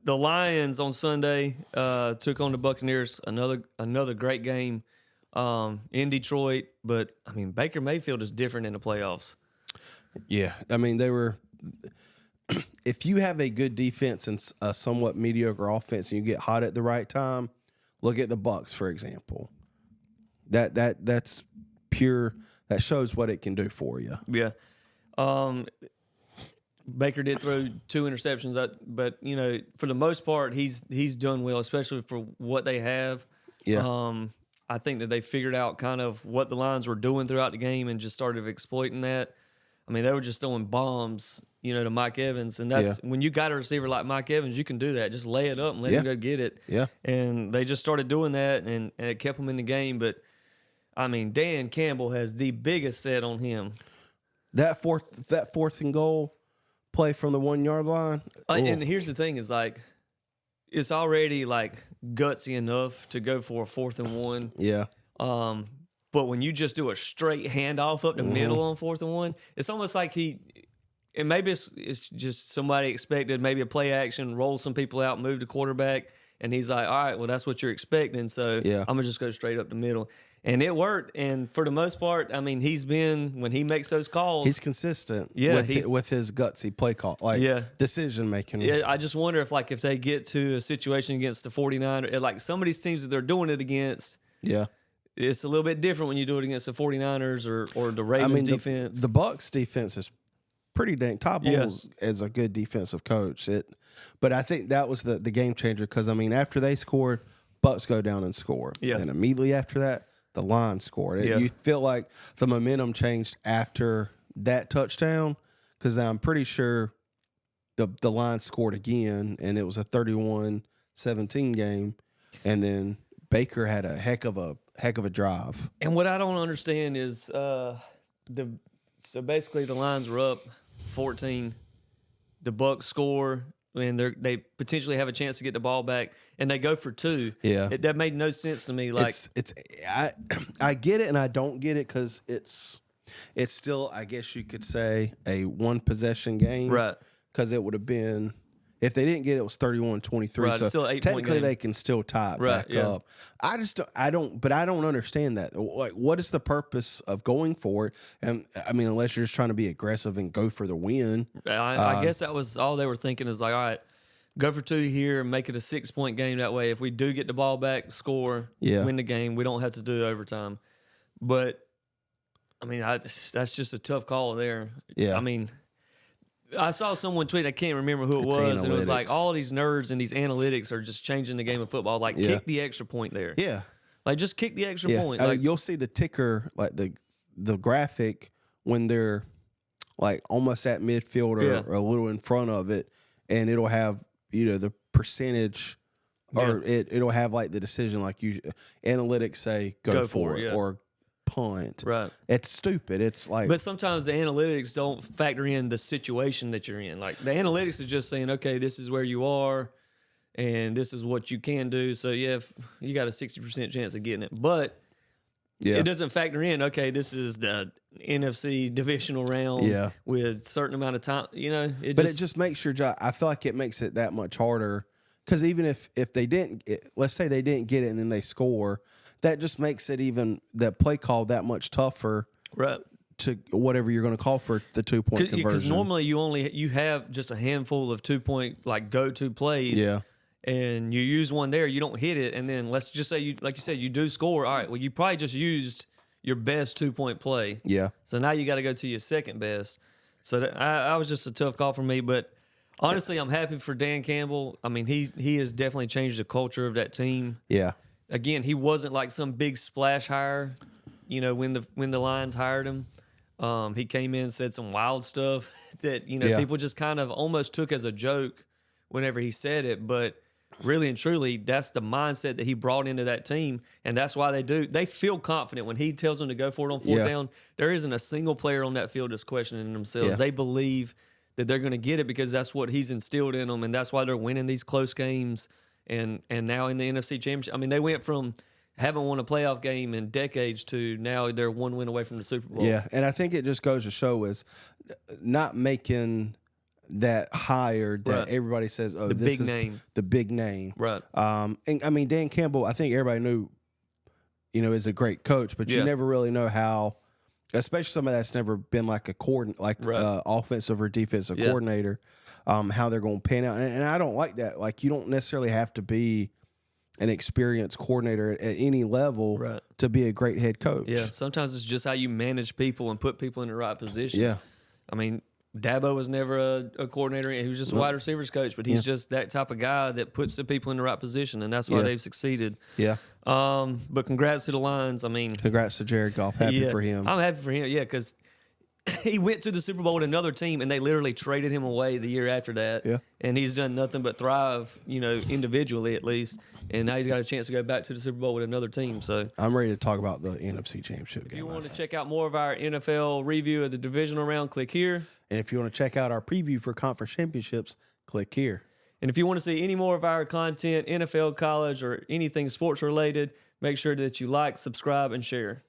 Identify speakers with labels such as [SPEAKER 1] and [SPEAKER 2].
[SPEAKER 1] the Lions on Sunday took on the Buccaneers. Another great game in Detroit. But, I mean, Baker Mayfield is different in the playoffs.
[SPEAKER 2] Yeah. I mean, they were – if you have a good defense and a somewhat mediocre offense and you get hot at the right time, look at the Bucs, for example. That's pure – that shows what it can do for you.
[SPEAKER 1] Yeah. Baker did throw 2 interceptions, but, you know, for the most part, he's done well, especially for what they have.
[SPEAKER 2] Yeah.
[SPEAKER 1] I think that they figured out kind of what the Lions were doing throughout the game and just started exploiting that. I mean, they were just throwing bombs, you know, to Mike Evans. And that's when you got a receiver like Mike Evans, you can do that. Just lay it up and let him go get it.
[SPEAKER 2] Yeah.
[SPEAKER 1] And they just started doing that, and it kept them in the game. But, I mean, Dan Campbell has the biggest set on him.
[SPEAKER 2] That fourth and goal play from the 1 yard line.
[SPEAKER 1] And here's the thing is, like, it's already, like, gutsy enough to go for a 4th and 1.
[SPEAKER 2] Yeah.
[SPEAKER 1] But when you just do a straight handoff up the middle on 4th and 1, it's almost like and maybe it's just somebody expected maybe a play action, roll some people out, move the quarterback, and he's like, all right, well, that's what you're expecting, so I'm going to just go straight up the middle. And it worked, and for the most part, I mean, when he makes those calls.
[SPEAKER 2] He's consistent with his gutsy play call, decision-making.
[SPEAKER 1] Yeah, I just wonder if they get to a situation against the 49ers, like some of these teams that they're doing it against.
[SPEAKER 2] Yeah.
[SPEAKER 1] It's a little bit different when you do it against the 49ers or the Ravens defense.
[SPEAKER 2] The Bucs defense is pretty dang. Todd Bowles is a good defensive coach. But I think that was the game changer because, I mean, after they scored, Bucs go down and score.
[SPEAKER 1] Yeah.
[SPEAKER 2] And immediately after that, the Lions scored. You feel like the momentum changed after that touchdown because I'm pretty sure the Lions scored again, and it was a 31-17 game. And then Baker had a heck of a drive.
[SPEAKER 1] And what I don't understand is so basically the Lions were up 14. The Bucs score, and they potentially have a chance to get the ball back, and they go for 2.
[SPEAKER 2] Yeah,
[SPEAKER 1] that made no sense to me. Like
[SPEAKER 2] I get it and I don't get it because it's still, I guess you could say, a 1-possession game,
[SPEAKER 1] right?
[SPEAKER 2] Because it would have been. If they didn't get it, it was 31-23.
[SPEAKER 1] Right,
[SPEAKER 2] so
[SPEAKER 1] still 8-point
[SPEAKER 2] technically
[SPEAKER 1] game.
[SPEAKER 2] they can still tie it back up. I don't understand that. Like, what is the purpose of going for it? And I mean, unless you're just trying to be aggressive and go for the win.
[SPEAKER 1] I guess that was all they were thinking is like, all right, go for 2 here and make it a 6-point game. That way, if we do get the ball back, score, win the game, we don't have to do overtime. But I mean, that's just a tough call there.
[SPEAKER 2] Yeah,
[SPEAKER 1] I mean. I saw someone tweet, I can't remember who it was, and it was like, all these nerds and these analytics are just changing the game of football. Like, kick the extra point there.
[SPEAKER 2] Yeah.
[SPEAKER 1] Like, just kick the extra point.
[SPEAKER 2] Like, you'll see the ticker, like the graphic, when they're, like, almost at midfield or a little in front of it, and it'll have, the percentage, or it'll have, like, the decision, like, analytics say go for it, or punt.
[SPEAKER 1] Right.
[SPEAKER 2] It's stupid. It's like,
[SPEAKER 1] but sometimes the analytics don't factor in the situation that you're in. Like, the analytics is just saying, okay, this is where you are and this is what you can do. So if you got a 60% chance of getting it, but it doesn't factor in, okay, this is the NFC divisional round with a certain amount of time, it
[SPEAKER 2] just makes your job. I feel like it makes it that much harder because even if they didn't, let's say they didn't get it and then they score, that just makes it even that play call that much tougher,
[SPEAKER 1] right?
[SPEAKER 2] To whatever you're going to call for the 2-point conversion.
[SPEAKER 1] Because normally you have just a handful of 2-point like go-to plays, and you use one there, you don't hit it, and then let's just say like you said, you do score. All right, well you probably just used your best 2-point play.
[SPEAKER 2] Yeah.
[SPEAKER 1] So now you got to go to your second best. So I was just a tough call for me, but honestly, I'm happy for Dan Campbell. I mean, he has definitely changed the culture of that team.
[SPEAKER 2] Yeah.
[SPEAKER 1] Again, he wasn't like some big splash hire, when the Lions hired him. He came in and said some wild stuff that, people just kind of almost took as a joke whenever he said it. But really and truly, that's the mindset that he brought into that team. And that's why they feel confident when he tells them to go for it on 4th down. There isn't a single player on that field that's questioning themselves. Yeah. They believe that they're going to get it because that's what he's instilled in them. And that's why they're winning these close games. And now in the NFC Championship, I mean, they went from haven't won a playoff game in decades to now they're 1 win away from the Super Bowl.
[SPEAKER 2] Yeah, and I think it just goes to show is not making that hired that everybody says, oh, this is the big name.
[SPEAKER 1] Right.
[SPEAKER 2] And I mean, Dan Campbell, I think everybody knew, is a great coach, but you never really know how, especially somebody that's never been like a offensive or defensive coordinator, how they're going to pan out. And I don't like that. Like, you don't necessarily have to be an experienced coordinator at any level to be a great head coach.
[SPEAKER 1] Yeah, sometimes it's just how you manage people and put people in the right positions. Yeah. I mean, Dabo was never a coordinator. He was just a wide receivers coach, but he's just that type of guy that puts the people in the right position, and that's why they've succeeded.
[SPEAKER 2] Yeah.
[SPEAKER 1] But congrats to the Lions. I mean,
[SPEAKER 2] congrats to Jared Goff. Happy for him.
[SPEAKER 1] I'm happy for him, because he went to the Super Bowl with another team, and they literally traded him away the year after that. Yeah. And he's done nothing but thrive, individually at least. And now he's got a chance to go back to the Super Bowl with another team. So
[SPEAKER 2] I'm ready to talk about the NFC Championship game.
[SPEAKER 1] If you want to check out more of our NFL review of the divisional round, click here.
[SPEAKER 2] And if you want to check out our preview for conference championships, click here.
[SPEAKER 1] And if you want to see any more of our content, NFL, college, or anything sports related, make sure that you like, subscribe, and share.